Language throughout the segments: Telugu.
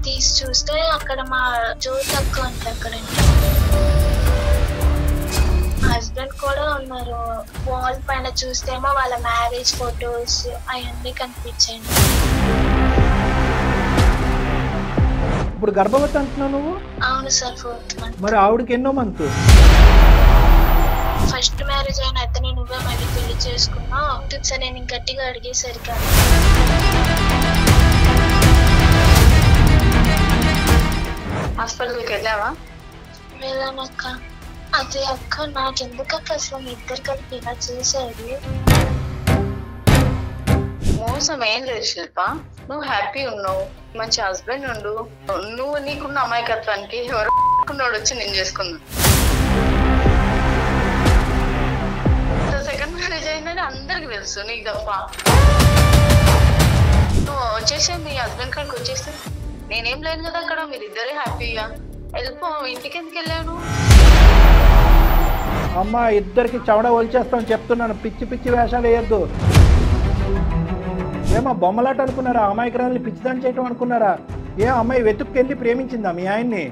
తీసి చూస్తే అక్కడ మా జ్యోతి అక్క ఉంది అక్కడ. హస్బెండ్ కూడా ఉన్నారు. వాల్ పైన చూస్తేమో వాళ్ళ మ్యారేజ్ ఫొటోస్ అవన్నీ కనిపించాయి. ఇప్పుడు గర్భవతి అంటున్నావు నువ్వు? అవును సార్, 4th month. మరి ఆవిడకి ఎన్నో మంత్? ఫస్ట్ మ్యారేజ్ అయిన అతనే నువ్వే మళ్ళీ పెళ్లి చేసుకున్నావు సార్. నేను గట్టిగా అడిగేసరికి హాస్పిటల్కి వెళ్ళావా? వెళ్ళానక్క. అదే అక్క, నాకెందుకు అక్క అసలు మీ ఇద్దరు కలిపి ఇలా చేశారు? మోసం ఏం లేదు శిల్ప, నువ్వు హ్యాపీ ఉన్నావు, మంచి హస్బెండ్ ఉండు. నువ్వు నీకున్న అమాయకత్వానికి ఎవరు వచ్చి నేను చేసుకున్నా. సెకండ్ మ్యారేజ్ అయిందని అందరికి తెలుసు, నీకు తప్ప. నువ్వు వచ్చేసి మీ హస్బెండ్ కాడికి వచ్చేస్తే నేనేం లేను కదా అక్కడ, మీరిద్దరే హ్యాపీగా వెళ్ళిపో. ఇంటికి ఎందుకు వెళ్ళాను? అమ్మ, ఇద్దరికి చవడ ఒలిచేస్తామని చెప్తున్నాను. పిచ్చి పిచ్చి వేషాలు వేయద్దు. ఏమో బొమ్మలాట అనుకున్నారా? అమాయకురాల్ని పిచ్చిదాన్ని చేయటం అనుకున్నారా? ఏ అమ్మాయి వెతుక్కెళ్ళి ప్రేమించిందా మీ ఆయన్ని?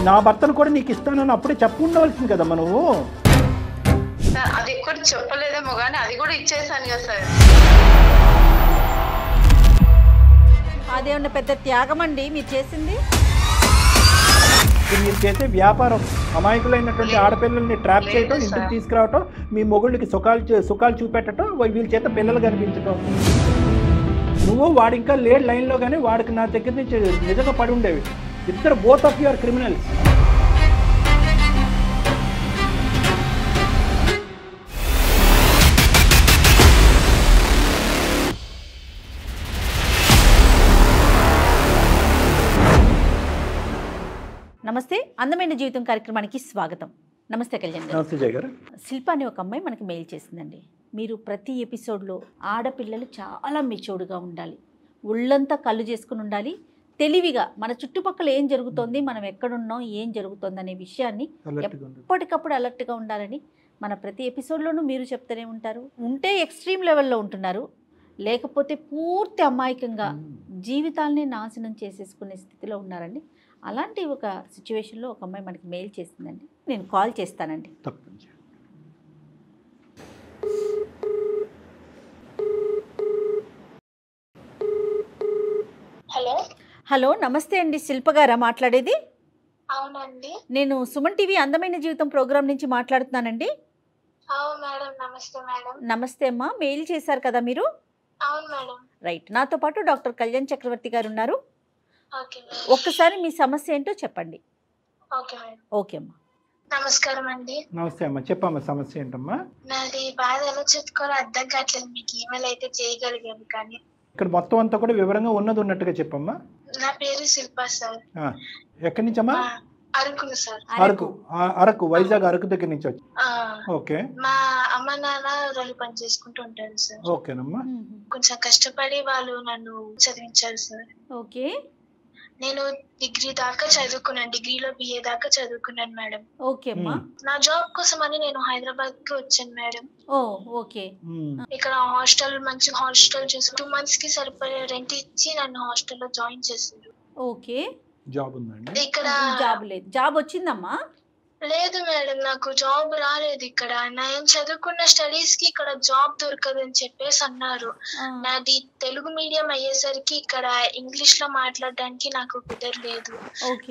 నా భర్తను కూడా నీకు ఇస్తానని అప్పుడే చెప్పు ఉండవలసింది కదమ్మా నువ్వు. అది కూడా చెప్పలేదేమో కానీ అది కూడా ఇచ్చేసాను కదా సార్. అదేమన్నా పెద్ద త్యాగం అండి మీరు చేసింది? మీరు చేసే వ్యాపారం అమాయకులైనటువంటి ఆడపిల్లల్ని ట్రాప్ చేయటం, ఇంటికి తీసుకురావటం, మీ మొగుళ్ళకి సుఖాలు చూపెట్టడం, వీళ్ళ చేత పిల్లలు కనిపించటం. నువ్వు వాడు ఇంకా లేడు లైన్లో, కానీ వాడికి నా దగ్గర నుంచి నిజంగా పడి ఉండేవి. ఇద్దరు బోత్ ఆఫ్ యువర్ క్రిమినల్స్. నమస్తే, అందమైన జీవితం కార్యక్రమానికి స్వాగతం. నమస్తే కళ్యాణ్ గారు. నమస్తే జయ గారు. శిల్ప అనే ఒక అమ్మాయి మనకి మెయిల్ చేసిందండి. మీరు ప్రతి ఎపిసోడ్లో ఆడపిల్లలు చాలా మెచ్యూర్డ్గా ఉండాలి, ఒళ్ళంతా కళ్ళు చేసుకుని ఉండాలి, తెలివిగా మన చుట్టుపక్కల ఏం జరుగుతోంది, మనం ఎక్కడున్నాం, ఏం జరుగుతోంది అనే విషయాన్ని ఎప్పటికప్పుడు అలర్ట్గా ఉండాలని మన ప్రతి ఎపిసోడ్లోనూ మీరు చెప్తూనే ఉంటారు. ఉంటే ఎక్స్ట్రీమ్ లెవెల్లో ఉంటున్నారు, లేకపోతే పూర్తి అమాయకంగా జీవితాలనే నాశనం చేసేసుకునే స్థితిలో ఉన్నారండి. అలాంటి ఒక సిచ్యువేషన్లో ఒక అమ్మాయి మనకి మెయిల్ చేసిందండి. నేను కాల్ చేస్తానండి. హలో హలో, నమస్తే అండి. శిల్ప గారా మాట్లాడేది? అవునండి. నేను సుమన్ టీవీ అందమైన జీవితం ప్రోగ్రాం నుంచి మాట్లాడుతున్నానండి. అవును మేడం. నమస్తే మేడం. నమస్తే అమ్మా, మెయిల్ చేశారు కదా మీరు? అవును మేడం. రైట్, నాతో పాటు డాక్టర్ కళ్యాణ్ చక్రవర్తి గారు ఉన్నారు. Okay madam. ఒక్కసారి మీ సమస్య ఏంటో చెప్పండి. Okay madam. ఓకే అమ్మా. నమస్కారం అండి. నమస్తే అమ్మా, చెప్పమ్మా సమస్య ఏంటమ్మా? నాది బాధ ఎలా చెప్పుకోవాలో అర్థం కావట్లేదు. మీకు ఈమెయిల్ అయితే చేయగలిగాను కానీ ఇక్కడ మొత్తం అంతా కూడా వివరంగా ఉన్నట్టుగా చెప్పమ్మా. నా పేరు శిల్ప సార్. ఎక్కడి నుంచమ్మా? అరకును సార్. అరకు, వైజాగ్ అరకు దగ్గర నుంచి వచ్చి. ఓకే. మా అమ్మ నాన్న రోజు పని చేసుకుంటూ ఉంటారు సార్. ఓకేనమ్మా. కొంచెం కష్టపడి వాళ్ళు నన్ను చదివించారు సార్. ఓకే. నేను డిగ్రీ దాకా చదువుకున్నాను, డిగ్రీలో BA దాకా చదువుకున్నాను మేడం. ఓకే అమ్మా. నా జాబ్ కోసం అని నేను హైదరాబాద్ కి వచ్చాను మేడం. ఓకే. ఇక్కడ హాస్టల్, మంచి హాస్టల్ చూసి 2 months కి సరిపడే రెంట్ ఇచ్చి నన్ను హాస్టల్లో జాయిన్ చేశారు. ఓకే. జాబ్ ఉందండి ఇక్కడ? జాబ్ లేదు. జాబ్ వచ్చిందమ్మా? లేదు మేడం, నాకు జాబ్ రాలేదు ఇక్కడ. నేను చదువుకున్న స్టడీస్ కి ఇక్కడ జాబ్ దొరకదని చెప్పేసి అన్నారు. నాది తెలుగు మీడియం అయ్యేసరికి ఇక్కడ ఇంగ్లీష్ లో మాట్లాడడానికి నాకు కుదరలేదు.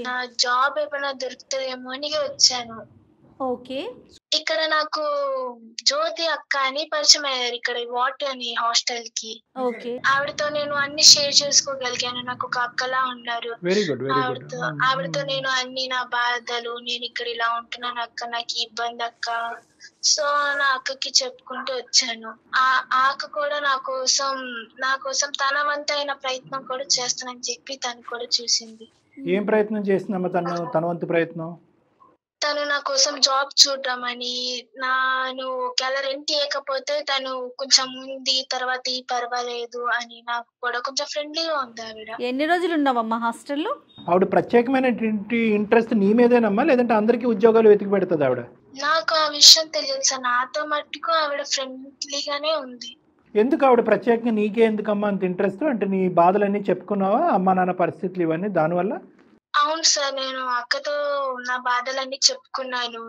నా జాబ్ ఏమైనా దొరుకుతుందేమో అని వచ్చాను. ఓకే. ఇక్కడ నాకు జ్యోతి అక్క అని పరిచయం అయ్యారు ఇక్కడ వాట్ అని హాస్టల్ కి. ఆవిడతో నేను అన్ని షేర్ చేసుకోగలిగాను. నాకు ఒక అక్కలా ఉన్నారు. ఆవిడతో నేను అన్ని నా బాధలు, నేను ఇక్కడ ఇలా ఉంటున్నాను అక్క, నాకు ఇబ్బంది అక్క, సో నా అక్కకి చెప్పుకుంటూ వచ్చాను. ఆ అక్క కూడా నా కోసం తన వంతైన ప్రయత్నం కూడా చేస్తానని చెప్పి తను కూడా చూసింది. ఏం ప్రయత్నం చేసిందమ్మా తన వంతు ప్రయత్నం? తను నా కోసం జాబ్ చూడమని, నేను ఒకవేళ రెంట్ ఇవ్వకపోతే తను కొంచెం ఉంది, తర్వాత పర్వాలేదు అని నాకు కూడా కొంచెం ఫ్రెండ్లీగా ఉంది ఆవిడ. ఎన్ని రోజులు ఉన్నావమ్మా హాస్టల్లో? ఆవిడ ప్రత్యేకమైన ఇంట్రెస్ట్ నీ మీదేనమ్మా, లేదంటే అందరికీ ఉద్యోగాలు వెతికి పెడుతుంది ఆవిడ? నాకు ఆ విషయం తెలియదు సార్. నాతో మట్టుకు ఆవిడ ఫ్రెండ్లీగానే ఉంది. ఎందుకు ఆవిడ ప్రత్యేకంగా నీకే ఎందుకమ్మా అంత ఇంట్రెస్ట్? అంటే నీ బాధలన్నీ చెప్పుకున్నావా, అమ్మా నాన్న పరిస్థితులు ఇవన్నీ దానివల్ల? అవును సార్, నేను అక్కతో నా బాధలన్నీ చెప్పుకున్నాను.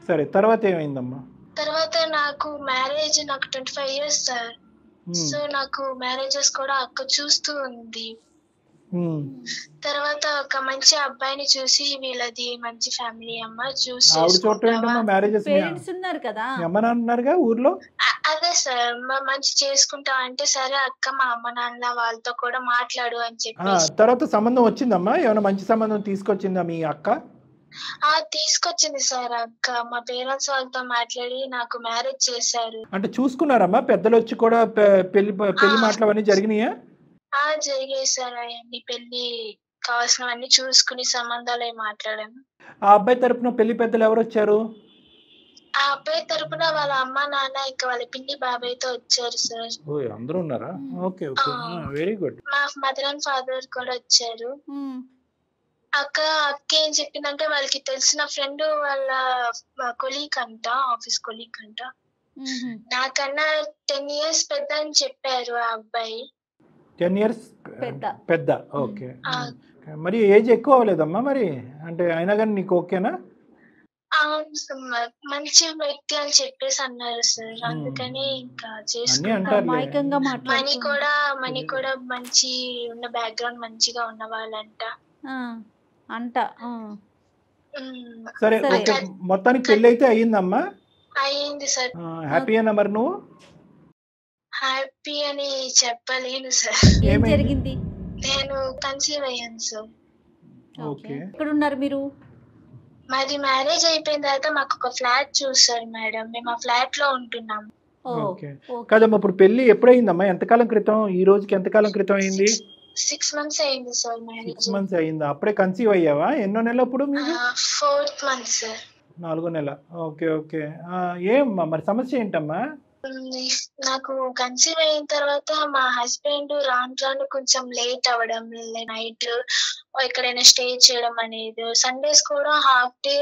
సరే, తర్వాత ఏమైందమ్మా? తర్వాత నాకు 25 years సార్. సో నాకు మ్యారేజెస్ కూడా అక్క చూస్తూ ఉంది. తర్వాత ఒక మంచి అబ్బాయిని చూసి, వీళ్ళది మంచి ఫ్యామిలీ అమ్మ, చూసి ఆవిడ చూడటం మ్యారేజెస్ పేరెంట్స్ ఉన్నారు కదా, అమ్మ నాన్న ఉన్నారుగా ఊర్లో. అదే సార్, మంచి చేసుకుంటా అంటే సరే అక్క, మా అమ్మ నాన్న వాళ్ళతో కూడా మాట్లాడు అని చెప్పి. తర్వాత సంబంధం వచ్చిందమ్మా? ఏమైనా మంచి సంబంధం తీసుకొచ్చిందా మీ అక్క? తీసుకొచ్చింది సార్ అక్క. మా పేరెంట్స్ వాళ్ళతో మాట్లాడి నాకు మ్యారేజ్ చేశారు. అంటే చూసుకున్నారమ్మా పెద్దలు వచ్చి కూడా? పెళ్లి మాటలు అవన్నీ జరిగినాయా? జరిగాయి సార్, అవన్నీ పెళ్లి కావాల్సినవన్నీ చూసుకుని సంబంధాలు మాట్లాడాను. ఆ అబ్బాయి తరపున పెళ్లి పెద్దలు ఎవరు వచ్చారు? ఆ అబ్బాయి తరపున వాళ్ళ అమ్మ నాన్న ఇంకా వాళ్ళ పిన్ని బాబాయ్తో వచ్చారు సార్. అందరూ ఉన్నారా? Okay okay, very good. మా మదర్ అండ్ ఫాదర్ కూడా వచ్చారు. అక్క ఏం చెప్పిందంటే, వాళ్ళకి తెలిసిన ఫ్రెండ్ వాళ్ళ కొలీగ్ అంట, ఆఫీస్ కొలీగ్ అంట. నాకన్నా 10 years పెద్ద అని చెప్పారు ఆ అబ్బాయి. 10 years పెద్ద. ఓకే, మరి ఏజ్ ఎక్కువ అవ్వలేదమ్మా మరి? అంటే అయినా కానీ నీకు ఓకేనా? మంచి వ్యక్తి అని చెప్పేసి అన్నారు సార్, అందుకని ఇంకా మనీ కూడా మంచి ఉన్న బ్యాక్గ్రౌండ్ మంచిగా ఉన్న వాళ్ళంట అంట. సరే, మొత్తానికి పెళ్లి అయితే అయ్యిందమ్మా? అయ్యింది సార్. హ్యాపీ అన్నా మరి నువ్వు? హ్యాపీ అని చెప్పలేను సార్. ఏం జరిగింది? నేను కన్సీవ్ అయ్యాను సార్. ఓకే, ఎక్కడ ఉన్నారు మీరు? మాది మ్యారేజ్ అయిపోయిన తర్వాత మాకు ఒక ఫ్లాట్ చూసారు మేడం, మేము ఆ ఫ్లాట్ లో ఉంటున్నాము. ఓకే, కదమ్మా ఇప్పుడు పెళ్లి ఎప్పుడైందమ్మా? ఎంతకాలం క్రితం? ఈ రోజుకి ఎంతకాలం క్రితం అయింది? 6 months అయింది సార్ మ్యారేజ్. 6 months అయిందా? అప్పుడే కన్సీవ్ అయ్యావా? ఎన్నో నెల అప్పుడు? 4th month sir. 4వ నెల. ఓకే ఓకే, ఏమ్మా మరి సమస్య ఏంటమ్మా? నాకు కన్సీవ్ అయిన తర్వాత మా హస్బెండ్ రాను కొంచెం లేట్ అవ్వడం, నైట్ ఎక్కడైనా స్టే చేయడం అనేది, సండేస్ కూడా హాఫ్ డే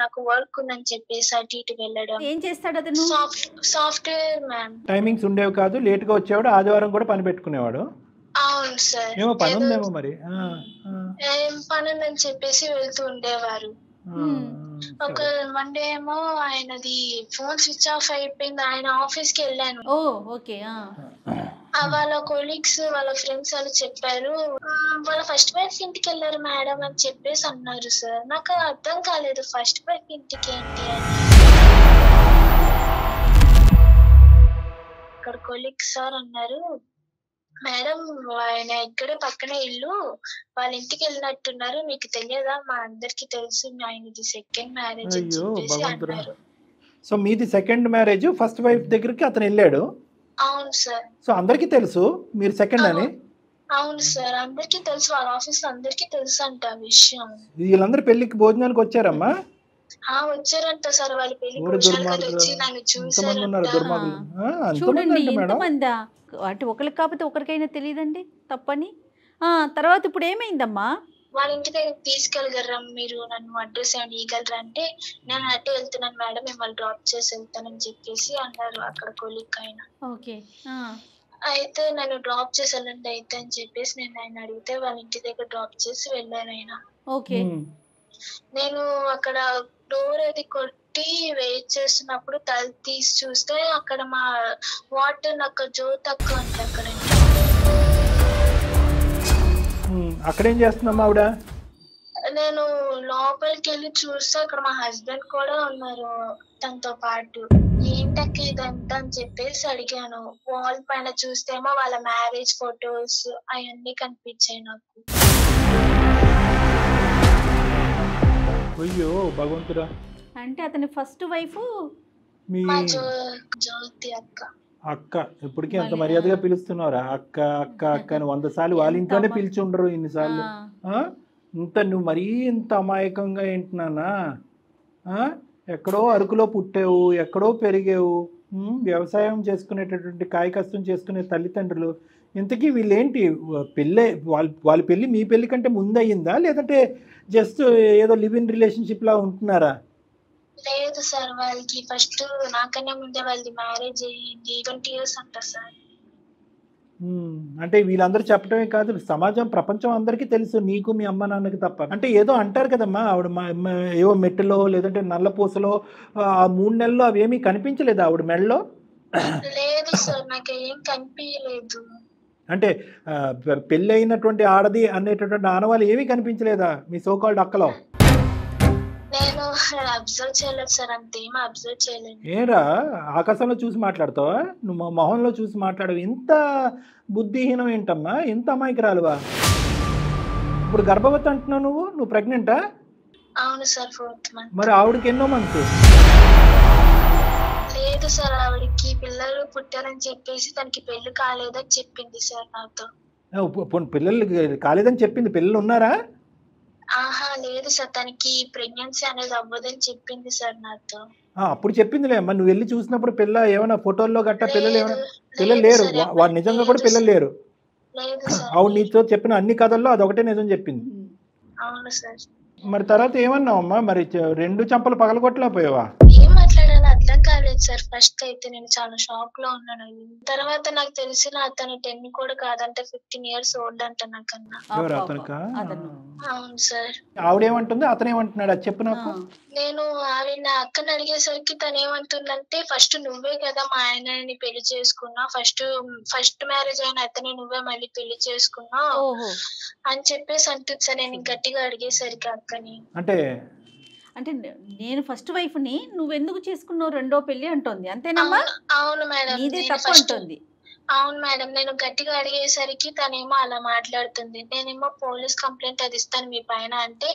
నాకు వర్క్ ఉందని చెప్పేసి అటు ఇటు వెళ్ళడం. ఏం చేస్తాడు అతను? Software ma'am. టైమింగ్స్ ఉండేవి కాదు, లేట్ గా వచ్చేవాడు, ఆదివారం కూడా పని పెట్టుకునేవాడు. అవును సార్. ఏమో పని ఉందేమో మరి. ఏం పని ఉందని చెప్పేసి వెళ్తూ ఉండేవారు. ఒక మండే ఏమో ఆయనది ఫోన్ స్విచ్ ఆఫ్ అయిపోయింది, ఆయన ఆఫీస్ కి వెళ్ళాను. వాళ్ళ కొలీగ్స్ వాళ్ళ ఫ్రెండ్స్ వాళ్ళు చెప్పారు, వాళ్ళ ఫస్ట్ వైఫ్ ఇంటికి వెళ్ళారు మేడం అని చెప్పేసి అన్నారు సార్. నాకు అర్థం కాలేదు ఫస్ట్ వైఫ్ ఇంటికి ఏంటి అని. అక్కడ కొలీగ్స్ సార్ అన్నారు, మేడం ఆయన ఇక్కడే పక్కనే ఇల్లు, వాళ్ళ ఇంటికి వెళ్ళినట్టున్నారు, మీకు తెలియదా? మా అందరికి తెలుసు, ఆయనది సెకండ్ మ్యారేజ్ అని చెప్పేసి అన్నారు. సో మీది సెకండ్ మ్యారేజ్, ఫస్ట్ వైఫ్ దగ్గరికి అతను వెళ్ళాడు? అవును సార్. సో అందరికి తెలుసు మీరు సెకండ్ అని? అవును సార్, అందరికి తెలుసు, వాళ్ళ ఆఫీస్ లో అందరికి తెలుసు అంట ఆ విషయం. వీళ్ళందరూ పెళ్లికి భోజనానికి వచ్చారమ్మా? వచ్చారంట సార్, వాళ్ళ పెళ్లి వచ్చి నన్ను చూసారంట. చూడండి ఎంతమందా, అంటే ఒకరికి కాకపోతే ఒకరికైనా తెలియదండి తప్పని. తర్వాత ఇప్పుడు ఏమైందమ్మా? వాళ్ళ ఇంటి దగ్గర తీసుకెళ్ళగలరా మీరు, నన్ను అడ్రస్ ఏమైనా ఇవ్వగలరా అంటే, నేను అట్టే వెళ్తున్నాను మేడం, మిమ్మల్ని డ్రాప్ చేసి వెళ్తానని చెప్పేసి అన్నారు అక్కడ కొలీగ్ ఆయన. ఓకే, అయితే నన్ను డ్రాప్ చేసి వెళ్ళండి అయితే అని చెప్పేసి నేను ఆయన అడిగితే వాళ్ళ ఇంటి దగ్గర డ్రాప్ చేసి వెళ్ళారు ఆయన. ఓకే, నేను అక్కడ డోర్ అది కొట్టి వెయిట్ చేస్తున్నప్పుడు తల తీసి చూస్తే అక్కడ మా వాటర్ అక్క జ్యోతి అక్క అంటే అక్కడేం చేస్తున్నామా ఆవిడ? నేను లోపలికి వెళ్ళి చూస్తే అక్కడ మా హస్బెండ్ కూడా ఉన్నారు తనతో పాటు. ఏంటక్క ఇదంతా అని చెప్పేసి అడిగాను. వాల్ పైన చూస్తేమో వాళ్ళ మ్యారేజ్ ఫొటోస్ అవన్నీ కనిపించాయి నాకు. అయ్యో భగవంతుడా. అంటే అతని ఫస్ట్ వైఫ్ జ్యోతి అక్క. అక్క ఇప్పటికీ అంత మర్యాదగా పిలుస్తున్నారా? అక్క అక్క అక్క అని 100 సార్లు వాళ్ళ ఇంట్లోనే పిలిచి ఉండరు ఇన్నిసార్లు. ఇంత నువ్వు మరీ ఇంత అమాయకంగా ఏంటున్నానా? ఎక్కడో అరకులో పుట్టావు, ఎక్కడో పెరిగావు, వ్యవసాయం చేసుకునేటటువంటి కాయ కష్టం చేసుకునే తల్లిదండ్రులు. ఇంతకీ వీళ్ళేంటి పెళ్ళే వాళ్ళ పెళ్ళి మీ పెళ్లి కంటే ముందు అయ్యిందా, లేదంటే జస్ట్ ఏదో లివ్ ఇన్ రిలేషన్షిప్ లా ఉంటున్నారా? లేదు సార్, వాళ్ళకి ఫస్ట్ నాకన్నా ముందే వాళ్ళది మ్యారేజ్ అయ్యింది. 20 years అంట సార్. అంటే వీళ్ళందరూ చెప్పడమే కాదు, సమాజం ప్రపంచం అందరికీ తెలుసు, నీకు మీ అమ్మ నాన్నకి తప్ప. అంటే ఏదో అంటారు కదమ్మా, ఆవిడ ఏవో మెట్టులో లేదంటే నల్లపూసలో ఆ 3 నెలల్లో అవేమీ కనిపించలేదు ఆవిడ మెడలో? లేదు సార్, నాకు ఏం కనిపించలేదు. అంటే పెళ్ళి అయినటువంటి ఆడది అనేటటువంటి ఆనవాళ్ళు ఏమీ కనిపించలేదా మీ సోకాల్డ్ అక్కలో? నేను అబ్జర్వ్ చేయలేదు సార్, అంతేమీ అబ్జర్వ్ చేయలేదు. ఏరా ఆకాశంలో చూసి మాట్లాడతావా? నువ్వు మొహంలో చూసి మాట్లాడవు. ఇంత బుద్ధిహీనం ఏంటమ్మా, ఇంత అమాయకురాలువా? ఇప్పుడు గర్భవతి అంటున్నావు, నువ్వు ప్రెగ్నెంటా? అవును సార్, 4th month. మరి ఆవిడకి ఎన్నో మంత్? లేదు సార్, ఆవిడకి పిల్లలు పుట్టారని చెప్పేసి తనకి పెళ్లి కాలేదని చెప్పింది సార్ నాతో. పిల్లలు కాలేదని చెప్పింది, పిల్లలు ఉన్నారా? ఆహా లేదు సార్, తనకి ప్రెగ్నెన్సీ అనేది అవ్వదని చెప్పింది సార్ నాతో. అప్పుడు చెప్పిందిలే అమ్మా, నువ్వు వెళ్ళి చూసినప్పుడు పిల్ల ఏమైనా ఫోటోల్లో గట్టా పిల్లలు ఏమైనా? పిల్లలు లేరు, వారు నిజంగా కూడా పిల్లలు లేరు. ఆవిడ నీతో చెప్పిన అన్ని కథల్లో అదొకటే నిజం చెప్పింది. అవును సార్. మరి తర్వాత ఏమన్నావమ్మా? మరి 2 చంపలు పగలగొట్టలేకపోయావా? ఏం మాట్లాడాలో అర్థం కాలేదు సార్. ఫస్ట్ అయితే నేను చాలా షాక్ లో ఉన్నాను. తర్వాత నాకు తెలిసిన అతను 10 కూడా కాదంటే 15 years ఓల్డ్ అంట నాకన్నా. ఎవరు అతనికా? అవును సార్. ఆవిడేమంటుంది, అతనేమంటున్నాడు అది చెప్పు నాకు. నేను ఆవిడ అక్కని అడిగేసరికి తను ఏమంటుందంటే, ఫస్ట్ నువ్వే కదా మా ఆయనని పెళ్లి చేసుకున్నావు, ఫస్ట్ మ్యారేజ్ అయిన అతనే నువ్వే మళ్ళీ పెళ్లి చేసుకున్నావు అని చెప్పేసి అంటుంది సార్. నేను గట్టిగా అడిగేసరికి అక్కని, అంటే నేను ఫస్ట్ వైఫ్ ని నువ్వెందుకు చేసుకున్నావు రెండో పెళ్లి అంటోంది, అంతేనమ్మా? అవును మేడం, నీదే తప్పు అంటుంది. అవును మేడం, నేను గట్టిగా అడిగేసరికి తనేమో అలా మాట్లాడుతుంది. నేనేమో పోలీస్ కంప్లైంట్ అది ఇస్తాను మీ పైన అంటే,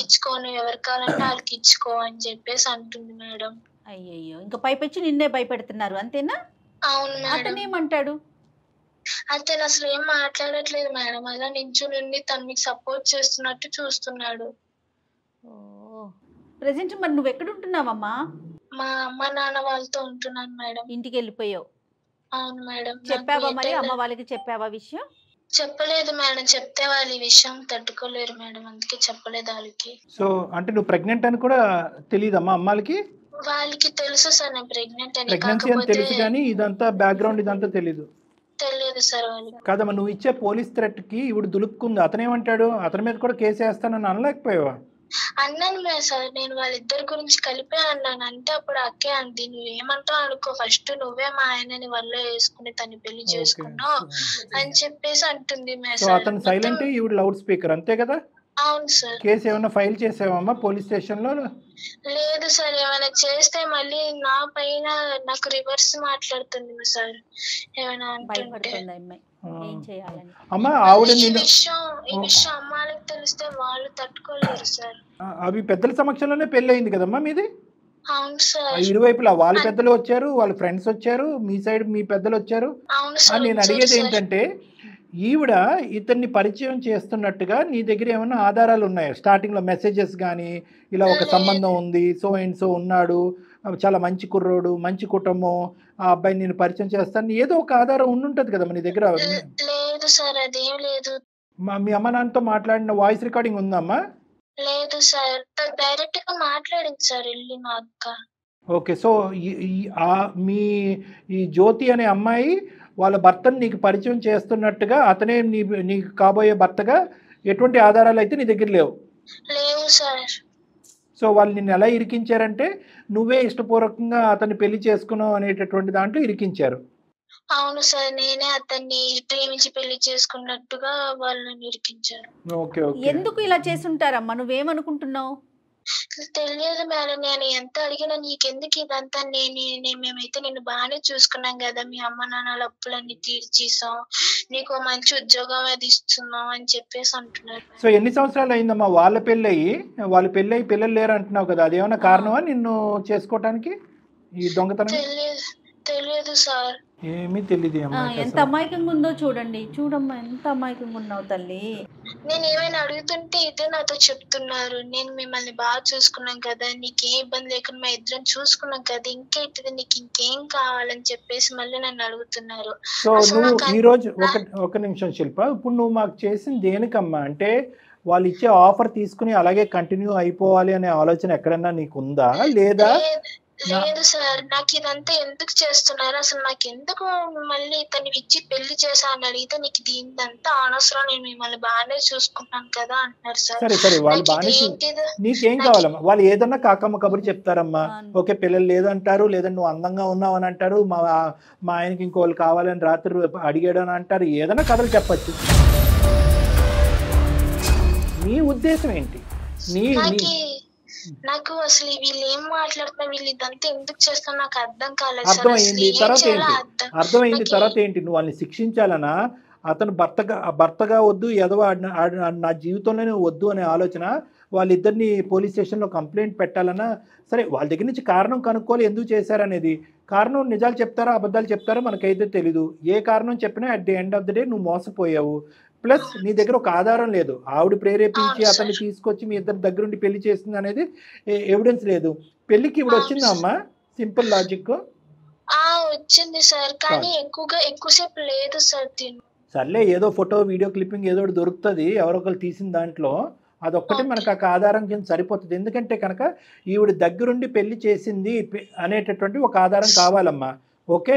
ఇచ్చుకోను, ఎవరు కావాలంటే వాళ్ళకి ఇచ్చుకో అని చెప్పేసి అంటుంది మేడం. అయ్యయ్యో, ఇంకా పైపెచ్చి నిన్నే భయపెడుతున్నారు అంతేనా? అవును మేడం. అతనేమంటాడు? అతను అసలు ఏం మాట్లాడట్లేదు మేడం, అలా నించుని తను మీకు సపోర్ట్ చేస్తున్నట్టు చూస్తున్నాడు. ప్రెసెంట్ మరి నువ్వు ఎక్కడ ఉంటున్నావమ్మా? మా అమ్మ నాన్న వాళ్ళతో ఉంటున్నాను మేడం. ఇంటికి వెళ్ళిపోయావు? అవును మేడం. చెప్పావా మరి అమ్మ వాళ్ళకి? చెప్పావా విషయం? చెప్పలేదు మేడం, చెప్తే వాళ్ళు ఈ విషయం తట్టుకోలేరు మేడం, అందుకే చెప్పలేదు వాళ్ళకి. సో అంటే నువ్వు ప్రెగ్నెంట్ అని కూడా తెలియదమ్మా అమ్మాలకి? వాళ్ళకి తెలుసు సార్ నేను ప్రెగ్నెంట్ అని, ప్రెగ్నెన్సీ అని తెలుసు కానీ ఇదంతా బ్యాక్గ్రౌండ్ ఇదంతా తెలియదు. తెలియదు సార్ వాళ్ళకి. కాదమ్మా, నువ్వు ఇచ్చే పోలీస్ థ్రెట్ కి ఇప్పుడు దులుపుకుంది, అతనేమంటాడు? అతని మీద కూడా కేసు వేస్తానని అనలేకపోయావా? అన్నాను సార్, నేను వాళ్ళిద్దరి గురించి కలిపే అన్నాను. అంటే అప్పుడు అక్కే అంది, నువ్వేమంటావు అనుకో, ఫస్ట్ నువ్వే మా ఆయనని వల్ల వేసుకుని తను పెళ్లి చేసుకున్నావు అని చెప్పేసి అంటుంది. అతను సైలెంట్, ఈవిడ లౌడ్ స్పీకర్, అంతే కదా? అవును సార్. కేసు ఏమైనా ఫైల్ చేసావమ్మా పోలీస్ స్టేషన్ లో? లేదు సార్, ఏమైనా చేస్తే మళ్ళీ నా పైన నాకు రివర్స్ మాట్లాడుతుంది సార్, ఏమైనా అంటుంటే. అమ్మా ఆవిడ ఈ విషయం అమ్మాయికి తెలిస్తే వాళ్ళు తట్టుకోలేరు సార్. అవి పెద్దల సమక్షంలోనే పెళ్లి అయింది కదమ్మా మీది? అవును సార్. ఇరువైపులా వాళ్ళ పెద్దలు వచ్చారు, వాళ్ళ ఫ్రెండ్స్ వచ్చారు, మీ సైడ్ మీ పెద్దలు వచ్చారు. అవును సార్. నేను అడిగేది ఏంటంటే, ఈవిడ ఇతన్ని పరిచయం చేస్తున్నట్టుగా నీ దగ్గర ఏమైనా ఆధారాలు ఉన్నాయా? స్టార్టింగ్ లో మెసేజెస్ కానీ, ఇలా ఒక సంబంధం ఉంది, సో అండ్ సో ఉన్నాడు, చాలా మంచి కుర్రోడు, మంచి కుటుంబం, ఆ అబ్బాయిని నేను పరిచయం చేస్తాను, ఏదో ఒక ఆధారం ఉండుంటది కదా నీ దగ్గర? లేదు సార్, అదేం లేదు. మీ అమ్మ నాన్నతో మాట్లాడిన వాయిస్ రికార్డింగ్ ఉందమ్మా? లేదు సార్, డైరెక్ట్ గా మాట్లాడింది సార్ వెళ్ళి మా అక్క. ఓకే, సో మీ ఈ జ్యోతి అనే అమ్మాయి వాళ్ళ భర్తను నీకు పరిచయం చేస్తున్నట్టుగా, అతనే నీకు కాబోయే భర్తగా ఎటువంటి ఆధారాలు అయితే నీ దగ్గర లేవు? లేవు సార్. సో వాళ్ళు నిన్ను ఎలా ఇరికించారంటే, నువ్వే ఇష్టపూర్వకంగా అతన్ని పెళ్లి చేసుకున్నావు అనేటటువంటి దాంట్లో ఇరికించారు. అవును సార్, నేనే అతన్ని ప్రేమించి పెళ్లి చేసుకున్నట్టుగా వాళ్ళని ఇరికించారు. Okay okay. ఎందుకు ఇలా చేసుంటారమ్మా? నువ్వేమనుకుంటున్నావు? తెలియదు మేడం, నేను ఎంత అడిగినా నీకెందుకు ఇదంతా, మేమైతే నిన్ను బాగానే చూసుకున్నాం కదా, మీ అమ్మ నాన్నల అప్పులన్నీ తీర్చేసాం, నీకు మంచి ఉద్యోగం అది ఇస్తున్నాం అని చెప్పేసి అంటున్నారు. సో ఎన్ని సంవత్సరాలు అయిందమ్మా వాళ్ళ పెళ్ళయి పిల్లలు లేరు అంటున్నావు కదా, అదేమన్నా కారణమా నిన్ను చేసుకోవటానికి ఈ దొంగతనం? తెలియదు సార్. ఏమీ తెలియదు. ఎంత అమాయకంగా ఉందో చూడమ్మా, ఎంత అమాయకంగా ఉన్నావు తల్లి. నేను ఏమైనా అడుగుతుంటే ఇదే నాతో చెప్తున్నారు, నేను మిమ్మల్ని బాగా చూసుకున్నాం కదా, నీకేం ఇబ్బంది లేకుండా మా ఇద్దరం చూసుకున్నాం కదా, ఇంకేంటిది నీకు ఇంకేం కావాలని చెప్పేసి మళ్ళీ నన్ను అడుగుతున్నారు. సో నువ్వు ఈ రోజు ఒక నిమిషం శిల్ప, ఇప్పుడు నువ్వు మాకు చేసింది దేనికమ్మా? అంటే వాళ్ళు ఇచ్చే ఆఫర్ తీసుకుని అలాగే కంటిన్యూ అయిపోవాలి అనే ఆలోచన ఎక్కడన్నా నీకు ఉందా లేదా? లేదు సార్, నాకు ఇదంతా ఎందుకు చేస్తున్నారు, అసలు నాకు ఎందుకు మళ్ళీ ఇతన్ని ఇచ్చి పెళ్లి చేశా అని అడిగితే నీకు దీనిదంతా అనవసరం, నేను మిమ్మల్ని బాగానే చూసుకుంటాను కదా అంటున్నారు సార్. సరే సరే, వాళ్ళు బాగానే నీకేం కావాలమ్మా? వాళ్ళు ఏదన్నా కాకమ్మ కబురు చెప్తారమ్మా. ఓకే, పిల్లలు లేదంటారు, లేదంటే నువ్వు అందంగా ఉన్నావు అని అంటారు, మా ఆయనకి ఇంకోళ్ళు కావాలని రాత్రి అడిగాడు అని అంటారు, ఏదైనా కథలు చెప్పచ్చు. నీ ఉద్దేశం ఏంటి? నాకు అసలు వీళ్ళు ఏం మాట్లాడుతున్నారు, వీళ్ళు ఇదంతా ఎందుకు చేస్తున్నా నాకు అర్థం కాలేదు. అర్థమైంది. తర్వాత ఏంటి? నువ్వు వాళ్ళని శిక్షించాలనా? అతను భర్తగా వద్దు, ఎదవ నా జీవితంలోనే వద్దు అనే ఆలోచన, వాళ్ళిద్దరిని పోలీస్ స్టేషన్లో కంప్లైంట్ పెట్టాలన్నా? సరే, వాళ్ళ దగ్గర నుంచి కారణం కనుక్కోవాలి ఎందుకు చేశారనేది. కారణం నిజాలు చెప్తారా అబద్ధాలు చెప్తారా మనకైతే తెలీదు. ఏ కారణం చెప్పినా at the end of the day నువ్వు మోసపోయావు. ప్లస్ నీ దగ్గర ఒక ఆధారం లేదు. ఆవిడ ప్రేరేపించి అతన్ని తీసుకొచ్చి మీ ఇద్దరు దగ్గరుండి పెళ్లి చేస్తుంది అనేది ఎవిడెన్స్ లేదు. పెళ్లికి ఇప్పుడు వచ్చిందా అమ్మా? సింపుల్ లాజిక్ వచ్చింది సార్, కానీ ఎక్కువసేపు లేదు సార్. సర్లే, ఏదో ఫోటో వీడియో క్లిప్పింగ్ ఏదో దొరుకుతుంది ఎవరొకరు తీసిన దాంట్లో, అదొక్కటి మనకు ఆ ఆధారం కింద సరిపోతుంది. ఎందుకంటే కనుక ఈవిడ దగ్గరుండి పెళ్లి చేసింది అనేటటువంటి ఒక ఆధారం కావాలమ్మా. ఓకే,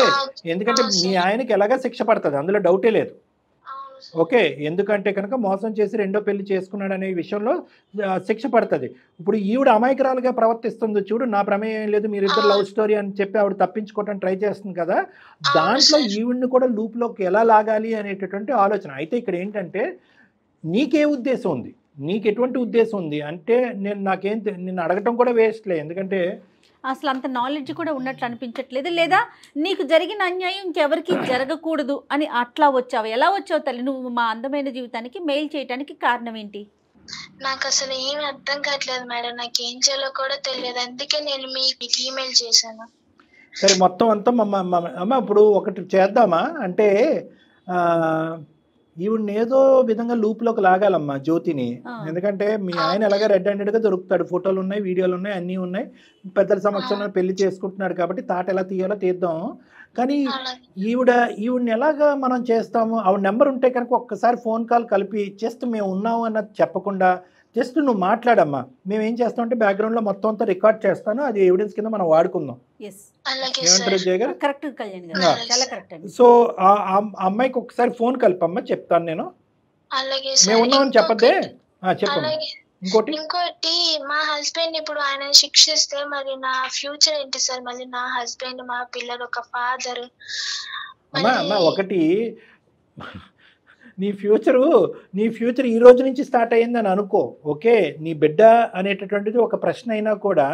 ఎందుకంటే మీ ఆయనకి ఎలాగా శిక్ష పడుతుంది, అందులో డౌటే లేదు. ఓకే, ఎందుకంటే కనుక మోసం చేసి రెండో పెళ్లి చేసుకున్నాడు అనే విషయంలో శిక్ష పడుతుంది. ఇప్పుడు ఈవిడ అమాయకురాలుగా ప్రవర్తిస్తుంది చూడు, నా ప్రమేయం లేదు, మీరిద్దరు లవ్ స్టోరీ అని చెప్పి ఆవిడ తప్పించుకోవడానికి ట్రై చేస్తుంది కదా, దాంట్లో ఈవిడ్ని కూడా లూప్లోకి ఎలా లాగాలి అనేటటువంటి ఆలోచన. అయితే ఇక్కడ ఏంటంటే నీకే ఉద్దేశం ఉంది, నీకు ఎటువంటి ఉద్దేశం ఉంది అంటే నిన్ను అడగటం కూడా వేస్ట్లే, ఎందుకంటే అసలు అంత నాలెడ్జ్ కూడా ఉన్నట్లు అనిపించట్లేదు. లేదా నీకు జరిగిన అన్యాయం ఇంకెవరికి జరగకూడదు అని అట్లా వచ్చావు? ఎలా వచ్చావు తల్లి నువ్వు మా అందమైన జీవితానికి మెయిల్ చేయడానికి కారణం ఏంటి? నాకు అసలు ఏమి అర్థం కావట్లేదు మేడం, నాకు ఏం చేయాలో కూడా తెలియదు, అందుకే నేను మీకు ఈమెయిల్ చేశాను. సరే, మొత్తం అంతా అమ్మ ఇప్పుడు ఒకటి చేద్దామా అంటే, ఈవిడ్ని ఏదో విధంగా లూప్లోకి లాగాలమ్మా జ్యోతిని. ఎందుకంటే మీ ఆయన ఎలాగ రెడ్ హ్యాండెడ్గా దొరుకుతాడు, ఫోటోలు ఉన్నాయి, వీడియోలు ఉన్నాయి, అన్నీ ఉన్నాయి, పెద్దల సమక్షంలో పెళ్లి చేసుకుంటున్నాడు కాబట్టి తాట ఎలా తీయాలో తీద్దాం. కానీ ఈవిడ్ని ఎలాగా మనం చేస్తాము? ఆవిడ నెంబర్ ఉంటే కనుక ఒక్కసారి ఫోన్ కాల్ కలిపి జస్ట్ మేము ఉన్నాము అన్నది చెప్పకుండా జస్ట్ నువ్వు మాట్లాడమ్మా, మేము ఏం చేస్తామంటే బ్యాక్గ్రౌండ్లో మొత్తం అంతా రికార్డ్ చేస్తాను, అది ఎవిడెన్స్ కింద మనం వాడుకుందాం. ఏమంటారు జయ గారు? సో ఆ అమ్మాయికి ఒకసారి ఫోన్ కలిపమ్మా, చెప్తాను నేను. మేము ఉన్నామని చెప్పద్దే, చెప్పండి. ఇంకోటి, మా హస్బెండ్ ఇప్పుడు ఆయన శిక్షిస్తే మరి నా ఫ్యూచర్ ఏంటి సార్? మళ్ళీ నా హస్బెండ్, మా పిల్లలు, ఒక ఫాదర్. అమ్మా ఒకటి, నీ ఫ్యూచర్ ఈ రోజు నుంచి స్టార్ట్ అయ్యిందని అనుకో. ఓకే, నీ బిడ్డ అనేటటువంటిది ఒక ప్రశ్న అయినా కూడా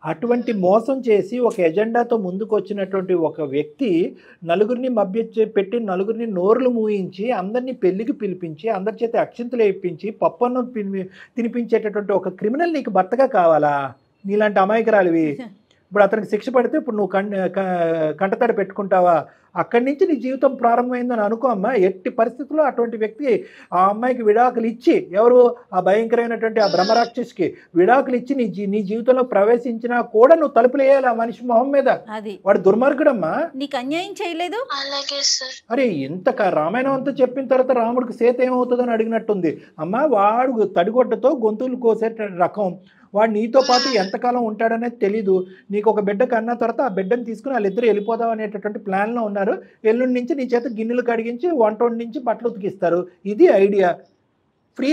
అటువంటి మోసం చేసి ఒక ఎజెండాతో ముందుకు వచ్చినటువంటి ఒక వ్యక్తి నలుగురిని పెట్టి నలుగురిని నోర్లు మూయించి అందరినీ పెళ్లికి పిలిపించి అందరి చేత అక్షింతలు వేయించి పప్పన్నం తినిపించేటటువంటి ఒక క్రిమినల్ నీకు భర్తగా కావాలా? నీలాంటి అమాయకురాలివి. ఇప్పుడు అతనికి శిక్ష పడితే ఇప్పుడు నువ్వు కంటతడి పెట్టుకుంటావా? అక్కడి నుంచి నీ జీవితం ప్రారంభమైందని అనుకో అమ్మా. ఎట్టి పరిస్థితుల్లో అటువంటి వ్యక్తి ఆ అమ్మాయికి విడాకులు ఇచ్చి, ఎవరు ఆ భయంకరమైనటువంటి ఆ బ్రహ్మరాక్షసికి విడాకులు ఇచ్చి నీ జీవితంలో ప్రవేశించినా కూడా నువ్వు తలుపులు వేయాలి ఆ మనిషి మొహం మీద. వాడు దుర్మార్గుడమ్మా, నీకు అన్యాయం చేయలేదు. అరే ఇంత రామాయణం అంతా చెప్పిన తర్వాత రాముడికి సీత ఏమవుతుందని అడిగినట్టుంది అమ్మా. వాడు తడిగొడ్డతో గొంతులు కోసే రకం, వాడు నీతో పాటు ఎంతకాలం ఉంటాడనేది తెలీదు. నీకు ఒక బిడ్డ కన్నా తర్వాత ఆ బిడ్డను తీసుకుని వాళ్ళిద్దరు వెళ్ళిపోదాం అనేటటువంటి ప్లాన్లో ఉన్నారు. ఎల్లుండి నుంచి నీ చేత గిన్నెలు కడిగించి వంట నుంచి బట్టలు ఉతికిస్తారు. ఇది ఐడియా. ఫ్రీ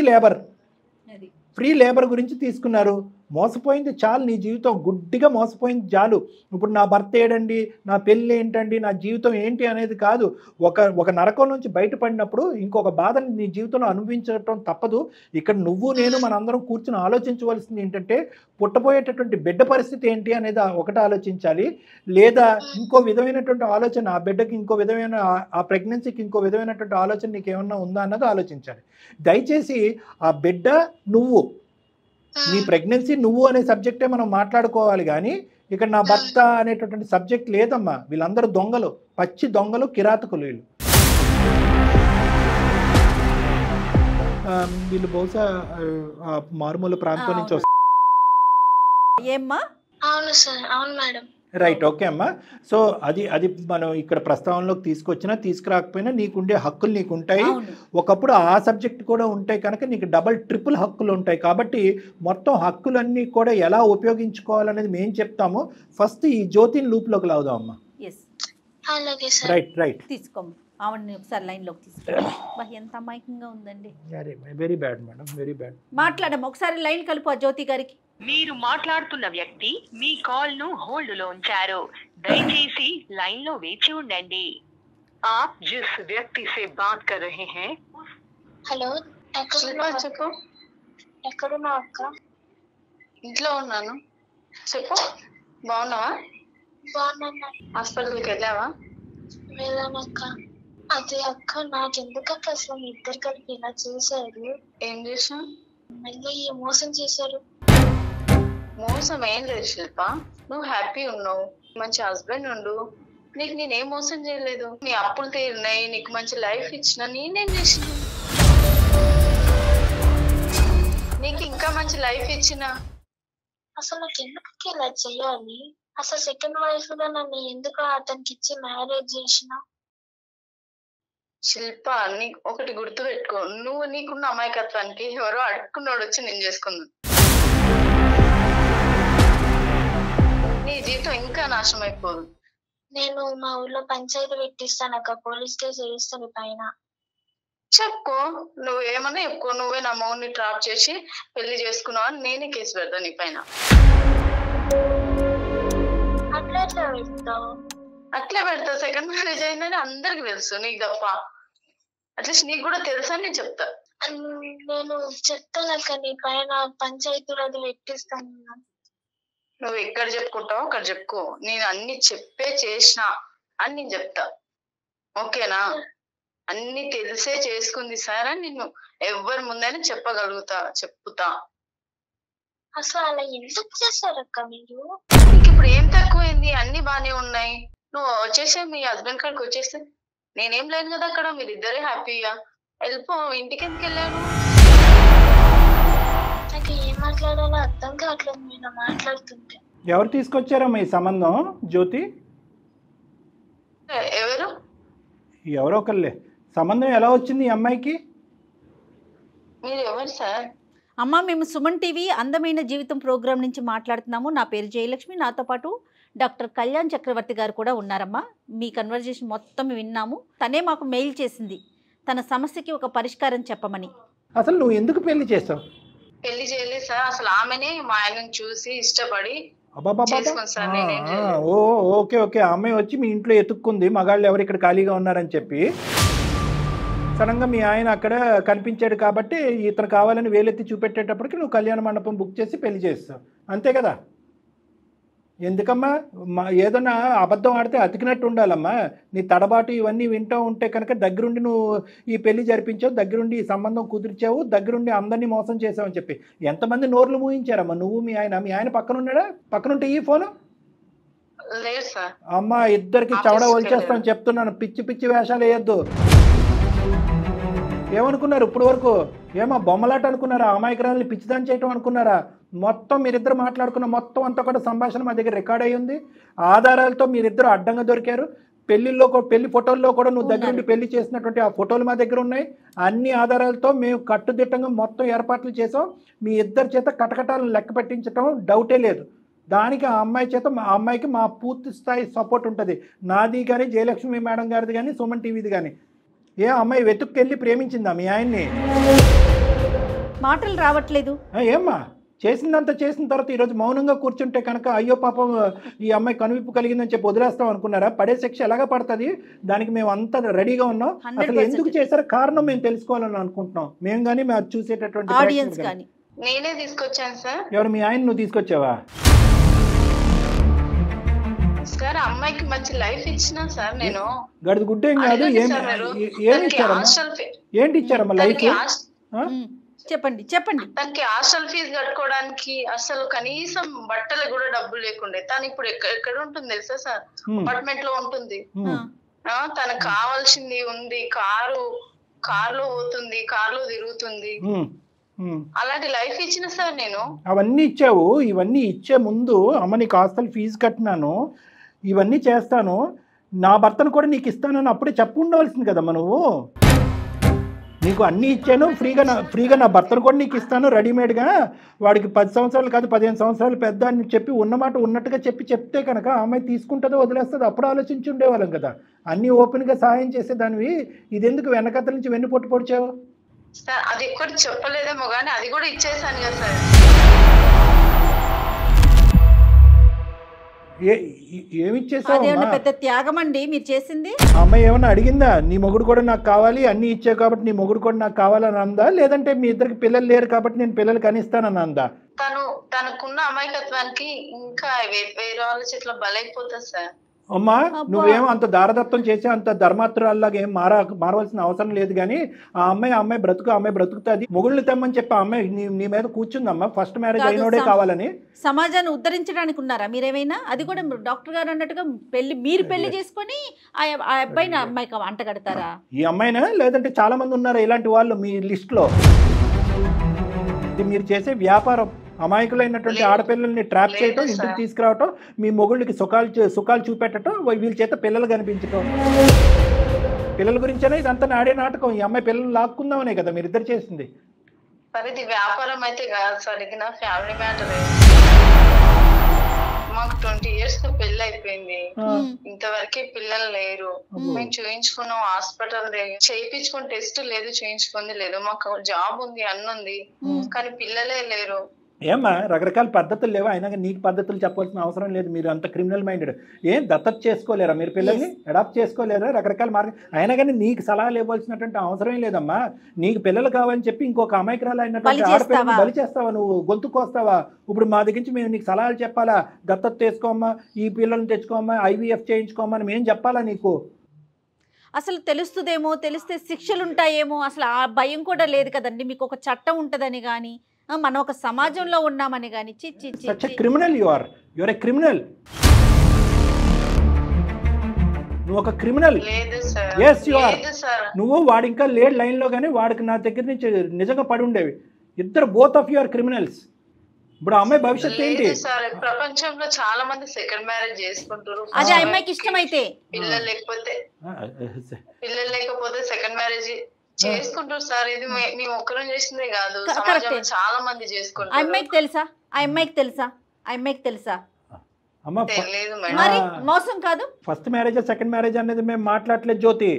లేబర్ గురించి తీసుకున్నారు. మోసపోయింది చాలు, నీ జీవితం గుడ్డిగా మోసపోయింది చాలు. ఇప్పుడు నా భర్త ఏడండి, నా పెళ్ళి ఏంటండి, నా జీవితం ఏంటి అనేది కాదు. ఒక నరకం నుంచి బయటపడినప్పుడు ఇంకొక బాధని నీ జీవితంలో అనుభవించడం తప్పదు. ఇక్కడ నువ్వు నేను మనందరం కూర్చుని ఆలోచించవలసింది ఏంటంటే, పుట్టబోయేటటువంటి బిడ్డ పరిస్థితి ఏంటి అనేది ఒకటి ఆలోచించాలి. లేదా ఇంకో విధమైనటువంటి ఆలోచన, ఆ బిడ్డకి ఇంకో విధమైన, ఆ ప్రెగ్నెన్సీకి ఇంకో విధమైనటువంటి ఆలోచన నీకు ఏమన్నా ఉందా అన్నది ఆలోచించాలి. దయచేసి ఆ బిడ్డ నువ్వు, నీ ప్రెగ్నెన్సీ నువ్వు అనే సబ్జెక్టే మనం మాట్లాడుకోవాలి. కానీ ఇక్కడ నా భర్త అనేటటువంటి సబ్జెక్ట్ లేదమ్మా. వీళ్ళందరూ దొంగలు, పచ్చి దొంగలు, కిరాతకులు వీళ్ళు. వీళ్ళు బహుశా మారుమూల ప్రాంతం నుంచి వస్తారు. ఏమ్మా? అవును సార్, అవును మేడం. రైట్, ఓకే అమ్మా. సో అది అది మనం ఇక్కడ ప్రస్తావనలోకి తీసుకొచ్చినా తీసుకురాకపోయినా నీకుండే హక్కులు నీకు ఉంటాయి. ఒకప్పుడు ఆ సబ్జెక్ట్ కూడా ఉంటాయి కనుక నీకు డబల్ ట్రిపుల్ హక్కులు ఉంటాయి. కాబట్టి మొత్తం హక్కులన్నీ కూడా ఎలా ఉపయోగించుకోవాలనేది మేము చెప్తాము. ఫస్ట్ ఈ జ్యోతిని లూప్లోకి లాగుదాం అమ్మా. రైట్ రైట్, తీసుకోమ్మా ఆవిడని ఒకసారి లైన్లోకి తీసుకో. ఎంత అమాయకంగా ఉందండి. Very bad madam, very bad. మాట్లాడమ్మా ఒకసారి లైన్ కలుపు ఆ జ్యోతి గారికి. మీరు మాట్లాడుతున్న వ్యక్తి మీ కాల్ ను హోల్డ్ లో ఉంచారు, దయచేసి లైన్ లో వేచి ఉండండి. आप जिस व्यक्ति से बात कर रहे हैं. హలో, చెప్పు. ఎక్కడున్నావు అక్క? ఇంట్లో ఉన్నాను. చెప్పు. బాగున్నావా? బాగున్నా. హాస్పిటల్కి వెళ్ళావా? వెళ్ళానక్క. అదే అక్క, నాకెందుకక్క అసలు మీ ఇద్దరు కలిపి ఇలా చేశారు? ఏం చేసా? మళ్ళీ మోసం చేశారు. మోసం ఏం లేదు శిల్ప, నువ్వు హ్యాపీ ఉన్నావు, మంచి హస్బెండ్ ఉండు, నీకు నేనేం మోసం చేయలేదు. నీ అప్పులు తీరినాయి, నీకు మంచి లైఫ్ ఇచ్చిన, నేనేం చేసిన? నీకు ఇంకా మంచి లైఫ్ ఇచ్చిన. అసలు నాకు ఎందుకు ఇలా చెయ్యాలి? అసలు సెకండ్ వైఫ్ గా నన్ను ఎందుకు అతనికి ఇచ్చి మ్యారేజ్ చేసిన? శిల్ప, నీకు ఒకటి గుర్తు పెట్టుకో, నువ్వు నీకున్న అమాయకత్వానికి ఎవరో అడుక్కున్నాడు వచ్చి నేను చేసుకున్నాను. నీ జీవితం ఇంకా నాశనం అయిపోదు. నేను మా ఊర్లో పంచాయతీ పెట్టిస్తాను అక్క, పోలీస్ కేసు వేస్తాను పైన. చెప్పుకో, నువ్వు ఏమన్నా చెప్పుకో, నువ్వే నా మౌని ట్రాప్ చేసి పెళ్లి చేసుకున్నావు అని నేనే కేసు పెడతా నీ పైన. అట్లా పెడతావు? అట్లే పెడతా. సెకండ్ మ్యారేజ్ అయిందని అందరికి తెలుసు, నీకు తప్ప. అట్లీస్ట్ నీకు కూడా తెలుసా నేను చెప్తా. నేను చెప్తానక్క, నీ పైన పంచాయతీలో అది పెట్టిస్తాను. నువ్వు ఎక్కడ చెప్పుకుంటావు అక్కడ చెప్పుకో, నేను అన్ని చెప్పే చేసిన అని నేను చెప్తా, ఓకేనా? అన్ని తెలిసే చేసుకుంది సార్ అని నిన్ను ఎవరి ముందైనా చెప్పగలుగుతా, చెప్పుతా. అసలు అలా ఎందుకు చేశారక్క మీరు? నీకు ఇప్పుడు ఏం తక్కువైంది? అన్ని బానే ఉన్నాయి. నువ్వు వచ్చేసే మీ హస్బెండ్ కాడికి వచ్చేస్తే నేనేం లేను కదా అక్కడ, మీరిద్దరే హ్యాపీగా వెళ్ళిపో. ఇంటికి ఎందుకు వెళ్ళాను? నాకు ఏం మాట్లాడాలో అర్థం కావట్లేదు మీరు మాట్లాడుతుంటే. ఎవరు తీసుకొచ్చారమ్మా ఈ సంబంధం జ్యోతి? ఎవరు? ఎవరో ఒకళ్ళే. సంబంధం ఎలా వచ్చింది ఈ అమ్మాయికి? మీరు ఎవరు సార్? అమ్మ, మేము సుమన్ టీవీ అందమైన జీవితం ప్రోగ్రాం నుంచి మాట్లాడుతున్నాము. నా పేరు జయలక్ష్మి, నాతో పాటు డాక్టర్ కళ్యాణ్ చక్రవర్తి గారు కూడా ఉన్నారమ్మా. మీ కన్వర్జేషన్ మొత్తం విన్నాము. తనే మాకు మెయిల్ చేసింది తన సమస్యకి ఒక పరిష్కారం చెప్పమని. అసలు నువ్వు ఎందుకు పెళ్లి చేస్తావు? పెళ్లి చేయలేదు సార్, అసలు ఆమెనే మా ఆయనను చూసి ఇష్టపడి ఓకే ఓకే, అమ్మాయి వచ్చి మీ ఇంట్లో ఎత్తుక్కుంది మగాళ్ళు ఎవరు ఇక్కడ ఖాళీగా ఉన్నారని చెప్పి. సడన్ గా మీ ఆయన అక్కడ కనిపించాడు కాబట్టి ఇతను కావాలని వేలెత్తి చూపెట్టేటప్పటికి నువ్వు కళ్యాణ మండపం బుక్ చేసి పెళ్లి చేస్తావు, అంతే కదా? ఎందుకమ్మా ఏదన్నా అబద్ధం ఆడితే అతికినట్టు ఉండాలమ్మా. నీ తడబాటు ఇవన్నీ వింటూ ఉంటే కనుక దగ్గరుండి నువ్వు ఈ పెళ్లి జరిపించావు, దగ్గరుండి ఈ సంబంధం కుదిర్చావు, దగ్గరుండి అందరినీ మోసం చేసావు అని చెప్పి ఎంతమంది నోర్లు మూయించారమ్మా నువ్వు మీ ఆయన? మీ ఆయన పక్కన ఉన్నాడా? పక్కనుంటే ఈ ఫోను అమ్మా, ఇద్దరికి చవడ వచ్చేస్తాను చెప్తున్నాను. పిచ్చి పిచ్చి వేషాలు వేయద్దు. ఏమనుకున్నారు ఇప్పుడు వరకు? ఏమో బొమ్మలాట అనుకున్నారా? అమాయకురాలని పిచ్చిదాన్ని చేయటం అనుకున్నారా? మొత్తం మీరిద్దరు మాట్లాడుకున్న మొత్తం అంతా కూడా సంభాషణ మా దగ్గర రికార్డ్ అయ్యి ఉంది. ఆధారాలతో మీరిద్దరు అడ్డంగా దొరికారు. పెళ్లిలో పెళ్లి ఫోటోల్లో కూడా నువ్వు దగ్గరుండి పెళ్లి చేసినటువంటి ఆ ఫోటోలు మా దగ్గర ఉన్నాయి. అన్ని ఆధారాలతో మేము కట్టుదిట్టంగా మొత్తం ఏర్పాట్లు చేసాం. మీ ఇద్దరి చేత కటకటాలను లెక్క పెట్టించడం డౌటే లేదు. దానికి ఆ అమ్మాయి చేత ఆ అమ్మాయికి మా పూర్తి స్థాయి సపోర్ట్ ఉంటుంది. నాది కానీ, జయలక్ష్మి మేడం గారిది కానీ, సుమన్ టీవీది కానీ. ఏ అమ్మాయి వెతుక్కెళ్ళి ప్రేమించిందా మీ ఆయన్ని? మాటలు రావట్లేదు. ఏమ్మా చేసిందంతా చేసిన తర్వాత ఈరోజు మౌనంగా కూర్చుంటే కనుక అయ్యో పాపం ఈ అమ్మాయి కనువిప్పు కలిగిందని చెప్పి వదిలేస్తాం అనుకున్నారా? పడే శిక్ష ఎలాగా పడుతుంది, దానికి మేము అంతా రెడీగా ఉన్నాం. అసలు ఎందుకు చేశారో కారణం మేము తెలుసుకోవాలని అనుకుంటున్నాం. మేము కానీ మేము చూసేటటువంటి ఆడియన్స్ కానీ. నేనే తీసుకొచ్చాను సార్. ఎవరు? మీ ఆయన నువ్వు తీసుకొచ్చావా? సార్ అమ్మాయికి మంచి లైఫ్ ఇచ్చినా సార్ నేను. గడిది గుడ్డ ఏం కాదు. ఏమి ఇచ్చారమ్మా? ఏంటి ఇచ్చారమ్మా లైఫ్? చెప్పండి చెప్పండి. తనకి హాస్టల్ ఫీజు కట్టుకోవడానికి అసలు కనీసం బట్టలు కూడా డబ్బులు లేకుండే. తను ఇప్పుడు ఎక్కడ ఉంటుంది తెలుసా సార్? అపార్ట్మెంట్ లో ఉంటుంది. తనకు కావాల్సింది ఉంది, కారులో పోతుంది, కారులో తిరుగుతుంది. అలాంటి లైఫ్ ఇచ్చిన సార్ నేను. అవన్నీ ఇచ్చావు. ఇవన్నీ ఇచ్చే ముందు అమ్మ నీకు హాస్టల్ ఫీజు కట్టినాను, ఇవన్నీ చేస్తాను, నా భర్తను కూడా నీకు ఇస్తానని అప్పుడే చెప్పు ఉండవలసింది కదమ్మా నువ్వు. నీకు అన్నీ ఇచ్చాను, ఫ్రీగా నా భర్తను కూడా నీకు ఇస్తాను రెడీమేడ్గా, వాడికి 10 సంవత్సరాలు కాదు 15 సంవత్సరాలు పెద్ద అని చెప్పి ఉన్నమాట ఉన్నట్టుగా చెప్తే కనుక అమ్మాయి తీసుకుంటుందో వదిలేస్తుందో అప్పుడు ఆలోచించి ఉండేవాళ్ళం కదా. అన్నీ ఓపెన్గా సహాయం చేసేదానివి, ఇది ఎందుకు వెనకతల నుంచి వెన్ను పొడిచావు? సార్ అది ఎక్కడ చెప్పలేదేమో కానీ అది కూడా ఇచ్చేసాను కదా సార్. ఏమిచ్చేసావు? పెద్ద త్యాగం అండి మీరు చేసింది. అమ్మాయి ఏమన్నా అడిగిందా నీ మొగుడు కూడా నాకు కావాలి, అన్ని ఇచ్చావు కాబట్టి నీ మొగుడు కూడా నాకు కావాలని అందా, లేదంటే మీ ఇద్దరికి పిల్లలు లేరు కాబట్టి నేను పిల్లలు కనిస్తానని అందా? తనకున్న అమాయకత్వానికి ఇంకా వేరే వాళ్ళ చేతిలో బలైపోతుంది సార్. అమ్మా నువ్వేమో అంత దారదత్తం చేసి అంత ధర్మాత్రాల్లాగా ఏం మారవలసిన అవసరం లేదు. కానీ ఆ అమ్మాయి బ్రతుకుతుంది. మొగుళ్ళు తెమ్మని చెప్పి ఆ అమ్మాయి నీ మీద కూర్చుందమ్మా, ఫస్ట్ మ్యారేజ్ అయినోడే కావాలని. సమాజాన్ని ఉద్ధరించడానికి ఉన్నారా మీరేమైనా? అది కూడా డాక్టర్ గారు అన్నట్టుగా మీరు పెళ్లి చేసుకొని ఆ అబ్బాయిని అమ్మాయికి అంట కడతారా? ఈ అమ్మాయినా లేదంటే చాలా మంది ఉన్నారా ఇలాంటి వాళ్ళు మీ లిస్ట్ లో? ఇది మీరు చేసే వ్యాపారం. అమాయకులైనటువంటి ఆడపిల్లల్ని ట్రాప్ చేయటం, ఇంటికి తీసుకురావటం, మీ మొగుళ్ళకి సుఖాలు చూపెట్టడం, వీళ్ళ చేత పిల్లలు కనిపించటం. పిల్లల గురించేనా ఇదంతా ఆడే నాటకం? ఈ అమ్మాయి పిల్లలు లాక్కుందామనే కదా మీరిద్దరు చేసింది. ఇది వ్యాపారం అయితే కాదు సార్, ఇది నా ఫ్యామిలీ మ్యాటర్. మాకు 20 years పెళ్లి అయిపోయింది, ఇంతవరకు పిల్లలు లేరు. మేము చూయించుకున్నాం, హాస్పిటల్ చేయించుకుని టెస్ట్ లేదు, చూయించుకుంది లేదు. మాకు జాబ్ ఉంది, అన్నుంది, కానీ పిల్లలే లేరు. ఏమ్మా రకరకాల పద్ధతులు లేవా? అయినా నీకు పద్ధతులు చెప్పాల్సిన అవసరం లేదు. మీరు అంత క్రిమినల్ మైండెడ్. ఏం దత్తత చేసుకోలేరా మీరు? పిల్లల్ని అడాప్ట్ చేసుకోలేరా? రకరకాల మార్గం. అయినా కానీ నీకు సలహాలు ఇవ్వాల్సినటువంటి అవసరం లేదమ్మా. నీకు పిల్లలు కావాలని చెప్పి ఇంకొక అమాయకురాలు అయినటువంటి ఆడపిల్లల్ని బలి చేస్తావా నువ్వు? గొంతుకొస్తావా? ఇప్పుడు మా దగ్గర నుంచి మేము నీకు సలహాలు చెప్పాలా? దత్తత తెచ్చుకోమ్మా, ఈ పిల్లల్ని తెచ్చుకోమ్మా, IVF చేయించుకోమ్మా అని మేము చెప్పాలా నీకు? అసలు తెలుస్తుందేమో, తెలిస్తే శిక్షలు ఉంటాయేమో, అసలు ఆ భయం కూడా లేదు కదండి. మీకు ఒక చట్టం ఉంటుందని కానీ, మనం ఒక సమాజంలో ఉన్నామని కానీ. Criminal you are a criminal. నువ్వు ఒక క్రిమినల్. Yes you are. నువ్వు వాడు ఇంకా లేడు లైన్ లో, కానీ వాడికి నా దగ్గర నుంచి నిజంగా పడి ఉండేవి. ఇద్దరు both of you are criminals. ఇప్పుడు అమ్మాయి భవిష్యత్తు ఏంటి? ప్రపంచంలో చాలా మంది సెకండ్ మ్యారేజ్ చేసుకుంటారు. అదే అమ్మాయికి ఇష్టమైతే. పిల్లలు లేకపోతే సెకండ్ మ్యారేజ్ చేసుకుంటారు సార్. ఇది మేము ఒక్కరం చేసిందే కాదు, సమాజంలో చాలా మంది చేసుకుంటారు. అమ్మాయికి తెలుసా? మోసం కాదు. ఫస్ట్ మ్యారేజ్ సెకండ్ మ్యారేజ్ అనేది మేము మాట్లాడలేదు జ్యోతి.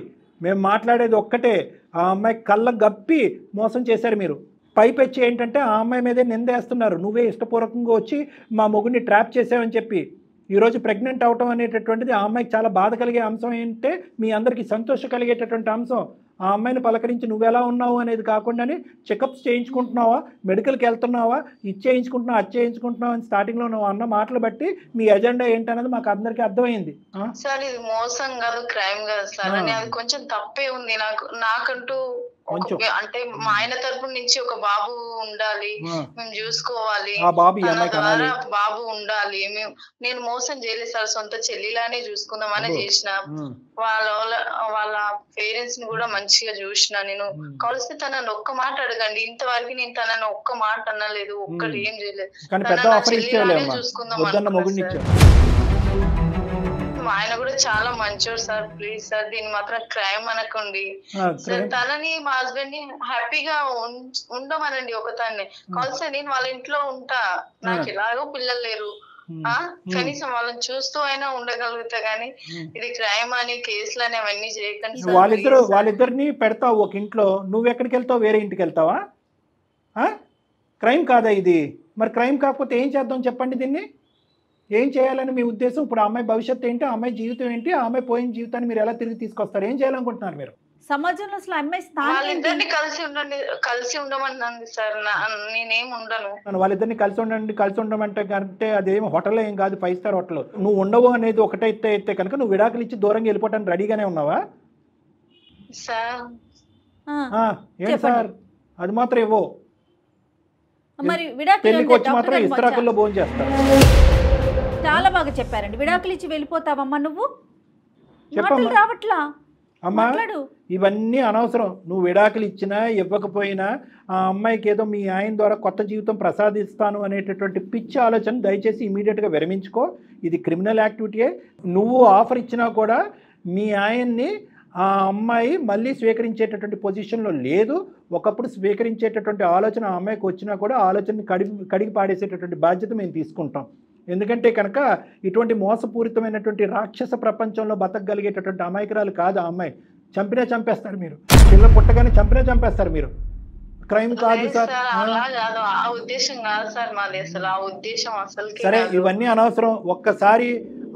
మేము మాట్లాడేది ఒక్కటే, ఆ అమ్మాయి కళ్ళ గప్పి మోసం చేశారు మీరు. పైపెచ్చి ఏంటంటే ఆ అమ్మాయి మీదే నిందేస్తున్నారు. నువ్వే ఇష్టపూర్వకంగా వచ్చి మా మొగుడిని ట్రాప్ చేసావని చెప్పి. ఈరోజు ప్రెగ్నెంట్ అవటం అనేటటువంటిది ఆ అమ్మాయికి చాలా బాధ కలిగే అంశం ఏంటంటే, మీ అందరికీ సంతోషం కలిగేటటువంటి అంశం. ఆ అమ్మాయిని పలకరించి నువ్వెలా ఉన్నావు అనేది కాకుండానే చెకప్స్ చేయించుకుంటున్నావా, మెడికల్కి వెళ్తున్నావా, ఇది చేయించుకుంటున్నావు, అది చేయించుకుంటున్నావు అని స్టార్టింగ్లో నువ్వు అన్న మాటలు బట్టి మీ ఎజెండా ఏంటనేది మాకు అందరికీ అర్థమైంది. సార్ ఇది మోసం కాదు, క్రైమ్ కాదు సార్. అని అది కొంచెం తప్పే ఉంది. నాకంటూ అంటే మా ఆయన తరపు నుంచి ఒక బాబు ఉండాలి, మేము చూసుకోవాలి, బాబు ఉండాలి. నేను మోసం చేయలేదు సార్, సొంత చెల్లిలానే చూసుకుందామని చేసిన. వాళ్ళ పేరెంట్స్ ని కూడా మంచిగా చూసిన. నేను కలిసి తనని ఒక్క మాట అడగండి, ఇంతవరకు నేను తనని ఒక్క మాట అనలేదు, ఒక్కటి ఏం చేయలేదు. చెల్లిలానే చూసుకుందాం. ఆయన కూడా చాలా మంచోడు సార్. ప్లీజ్ సార్ దీన్ని మాత్రం క్రైమ్ అనకండి సార్. తనని మా హస్బెండ్ ని హ్యాపీగా ఉండమనండి. ఒకదాన్ని కలిసి నేను వాళ్ళ ఇంట్లో ఉంటా, నాకు ఎలాగో పిల్లలు లేరు, కనీసం వాళ్ళని చూస్తూ అయినా ఉండగలుగుతా. గానీ ఇది క్రైమ్ అని కేసులు అని అవన్నీ చేయకండి. వాళ్ళిద్దరిని పెడతావు ఒక ఇంట్లో, నువ్వు ఎక్కడికి వెళ్తావు? వేరే ఇంటికి వెళ్తావా? క్రైమ్ కాదా ఇది? మరి క్రైమ్ కాకపోతే ఏం చేద్దాం చెప్పండి? దీన్ని ఏం చేయాలని మీ ఉద్దేశం? ఇప్పుడు ఆ అమ్మాయి భవిష్యత్తు ఏంటి, ఆ అమ్మాయి జీవితం ఏంటి, ఆ అమ్మాయి పోయిన జీవితాన్ని మీరు ఎలా తిరిగి తీసుకొస్తారు? ఏం చేయాలనుకుంటున్నారు మీరు? సమాజంలో అసలు అమ్మాయి వాళ్ళిద్దరిని కలిసి ఉండమన్నాను సార్. నేనేం ఉండను. వాళ్ళిద్దరిని కలిసి ఉండమంటే కంటే అదేం హోటల్ ఏం కాదు, 5 star హోటల్. నువ్వు ఉండవు అనేది ఒకటైతే కనుక నువ్వు విడాకులు ఇచ్చి దూరంగా వెళ్ళిపోవడానికి రెడీగానే ఉన్నావా? సార్ ఏంటి సార్ అది మాత్రం ఇవ్వో. మరి పెళ్లికి వచ్చి మాత్రం ఇస్తరాకుల్లో భోజనం చేస్తారు. చాలా బాగా చెప్పారండి. విడాకులు ఇచ్చి వెళ్ళిపోతావమ్మా నువ్వు? మాటలు రావట్లా. అమ్మా మాట్లాడు. ఇవన్నీ అనవసరం. నువ్వు విడాకులు ఇచ్చినా ఇవ్వకపోయినా ఆ అమ్మాయికి ఏదో మీ ఆయన ద్వారా కొత్త జీవితం ప్రసాదిస్తాను అనేటటువంటి పిచ్చి ఆలోచన దయచేసి ఇమీడియట్గా విరమించుకో. ఇది క్రిమినల్ యాక్టివిటీయే. నువ్వు ఆఫర్ ఇచ్చినా కూడా మీ ఆయన్ని ఆ అమ్మాయి మళ్ళీ స్వీకరించేటటువంటి పొజిషన్లో లేదు. ఒకప్పుడు స్వీకరించేటటువంటి ఆలోచన ఆ అమ్మాయికి వచ్చినా కూడా ఆలోచనని కడిగి పాడేసేటటువంటి బాధ్యత మేము తీసుకుంటాం. ఎందుకంటే కనుక ఇటువంటి మోసపూరితమైనటువంటి రాక్షస ప్రపంచంలో బతకగలిగేటటువంటి అమాయకురాలు కాదు ఆ అమ్మాయి. చంపినా చంపేస్తారు మీరు, పిల్ల పుట్టగానే చంపినా చంపేస్తారు మీరు. క్రైమ్ కాదు సార్. ఆ ఉద్దేశం కాదు సార్ మాది, అసలు ఆ ఉద్దేశం అసలు. సరే ఇవన్నీ అనవసరం. ఒక్కసారి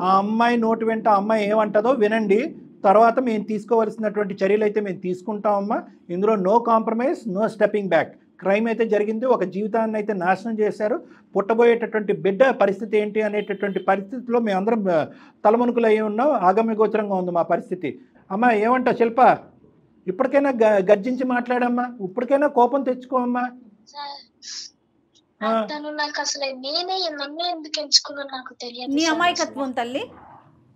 ఆ అమ్మాయి నోటి వెంట ఆ అమ్మాయి ఏమంటదో వినండి. తర్వాత మేము తీసుకోవాల్సినటువంటి చర్యలు అయితే మేము తీసుకుంటామమ్మా. ఇందులో no compromise, no stepping back. Crime అయితే జరిగింది, ఒక జీవితాన్ని అయితే నాశనం చేశారు. పుట్టబోయేటటువంటి బిడ్డ పరిస్థితి ఏంటి అనేటటువంటి పరిస్థితిలో మేమందరం తలమునుకులు అయి ఉన్నాం. ఆగమ్య గోచరంగా ఉంది మా పరిస్థితి. అమ్మా ఏమంటా శిల్ప, ఇప్పటికైనా గర్జించి మాట్లాడమ్మా, ఇప్పటికైనా కోపం తెచ్చుకోమ్మా. నాకు అసలు నేనే నన్ను ఎందుకు ఎంచుకున్నా నాకు తెలియదు. నీ అమాయకత్వం తల్లి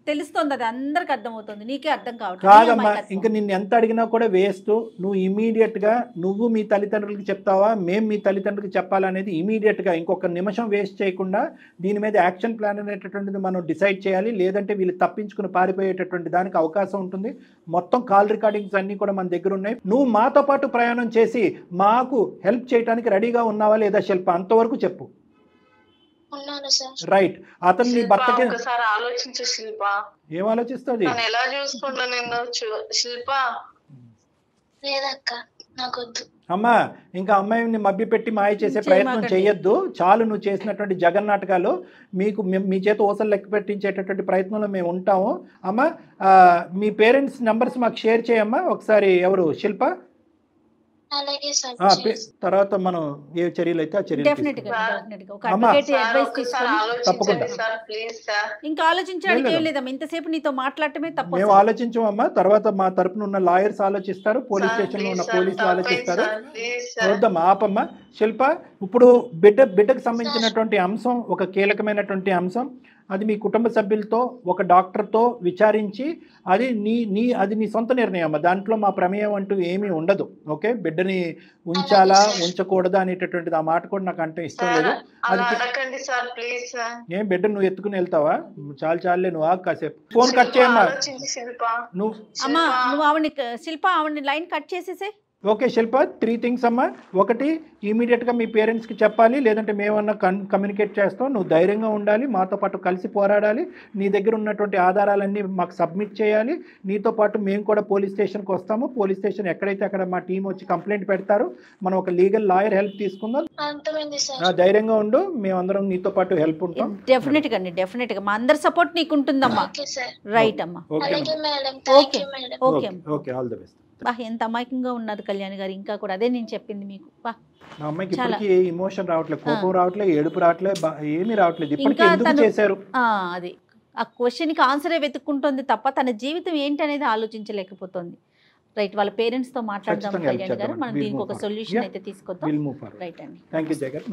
తెలుస్తుంది, అది అందరికి అర్థమవుతుంది, నీకే అర్థం కాదమ్మా. ఇంకా నిన్ను ఎంత అడిగినా కూడా వేస్ట్. నువ్వు ఇమీడియట్గా నువ్వు మీ తల్లిదండ్రులకి చెప్తావా, మేము మీ తల్లిదండ్రులకి చెప్పాలనేది ఇమీడియట్గా ఇంకొక నిమిషం వేస్ట్ చేయకుండా దీని మీద యాక్షన్ ప్లాన్ అనేటటువంటిది మనం డిసైడ్ చేయాలి. లేదంటే వీళ్ళు తప్పించుకుని పారిపోయేటటువంటి దానికి అవకాశం ఉంటుంది. మొత్తం కాల్ రికార్డింగ్స్ అన్నీ కూడా మన దగ్గర ఉన్నాయి. నువ్వు మాతో పాటు ప్రయాణం చేసి మాకు హెల్ప్ చేయడానికి రెడీగా ఉన్నావా లేదా శిల్ప, అంతవరకు చెప్పు. రైట్. అతను నీ భర్తకి ఆలోచించు శిల్ప. ఏం ఆలోచిస్తుంది? ఎలా చూసుకుంటా నిన్ను శిల్ప? లేదక్క నాకొద్దు. అమ్మా ఇంకా అమ్మాయిని మభ్య పెట్టి మాయ చేసే ప్రయత్నం చేయొద్దు. చాలు నువ్వు చేసినటువంటి జగన్నాటకాలు. మీకు మీ చేత ఊసలు లెక్క పెట్టించేటటువంటి ప్రయత్నంలో మేము ఉంటాము. అమ్మా మీ పేరెంట్స్ నంబర్స్ మాకు షేర్ చేయమ్మా ఒకసారి. ఎవరు శిల్ప? తర్వాత మనం ఏ చర్యలు అయితే ఆ చర్యలు ఇంకా ఆలోచించడానికి ఏం లేదమ్మా. ఇంతసేపు నీతో మాట్లాడటమే తప్పు. మేము ఆలోచించమమ్మా. తర్వాత మా తరపున ఉన్న లాయర్స్ ఆలోచిస్తారు, పోలీస్ స్టేషన్ లో ఉన్న పోలీసులు ఆలోచిస్తారు. వద్దమ్మా ఆపమ్మా. శిల్ప, ఇప్పుడు బిడ్డకు సంబంధించినటువంటి అంశం ఒక కీలకమైనటువంటి అంశం. అది మీ కుటుంబ సభ్యులతో ఒక డాక్టర్తో విచారించి అది నీ సొంత నిర్ణయం అమ్మా. దాంట్లో మా ప్రమేయం అంటూ ఏమీ ఉండదు. ఓకే, బిడ్డని ఉంచాలా ఉంచకూడదా అనేటటువంటిది ఆ మాట కూడా నాకు అంటే ఇష్టం లేదు. అది ఏం బిడ్డ నువ్వు ఎత్తుకుని వెళ్తావా? చాలే నువ్వు ఆగు కాసేపు. ఫోన్ కట్ చేయమ్మా. నువ్వు ఆవిడని శిల్ప ఆవిడని లైన్ కట్ చేసేసే. ఓకే శిల్ప, 3 things అమ్మా. ఒకటి, ఇమీడియట్గా మీ పేరెంట్స్కి చెప్పాలి, లేదంటే మేమన్నా కమ్యూనికేట్ చేస్తాం. నువ్వు ధైర్యంగా ఉండాలి, మాతో పాటు కలిసి పోరాడాలి. నీ దగ్గర ఉన్నటువంటి ఆధారాలన్నీ మాకు సబ్మిట్ చేయాలి. నీతో పాటు మేము కూడా పోలీస్ స్టేషన్కి వస్తాము. పోలీస్ స్టేషన్ ఎక్కడైతే అక్కడ మా టీం వచ్చి కంప్లైంట్ పెడతారు. మనం ఒక లీగల్ లాయర్ హెల్ప్ తీసుకుందాం. ధైర్యంగా ఉండు, మేమందరం నీతో పాటు హెల్ప్ ఉంటాం. డెఫినెట్గా మా అందరి సపోర్ట్ నీకు ఉంటుందమ్మా. రైట్ అమ్మా. Okay, all the best. ఎంత అమాయకంగా ఉన్నారు కళ్యాణ్ గారు. ఇంకా కూడా అదే నేను చెప్పింది మీకు. నా అమ్మాయికి ఇప్పటికీ ఏ ఎమోషన్ రావట్లేదు, కోపం రావట్లేదు, ఏడుపు రావట్లేదు, ఏమీ రావట్లేదు. ఇప్పటికీ ఎందుకు చేశారు? అది ఆ క్వశ్చన్కి ఆన్సరే వెతుక్కుంటుంది తప్ప తన జీవితం ఏంటి అనేది ఆలోచించలేకపోతుంది. రైట్, వాళ్ళ పేరెంట్స్ తో మాట్లాడదాం కళ్యాణ్ గారు. మనం దీనికి ఒక సొల్యూషన్ అయితే తీసుకొద్దాం. రైట్ అండి. Thank you Jagan.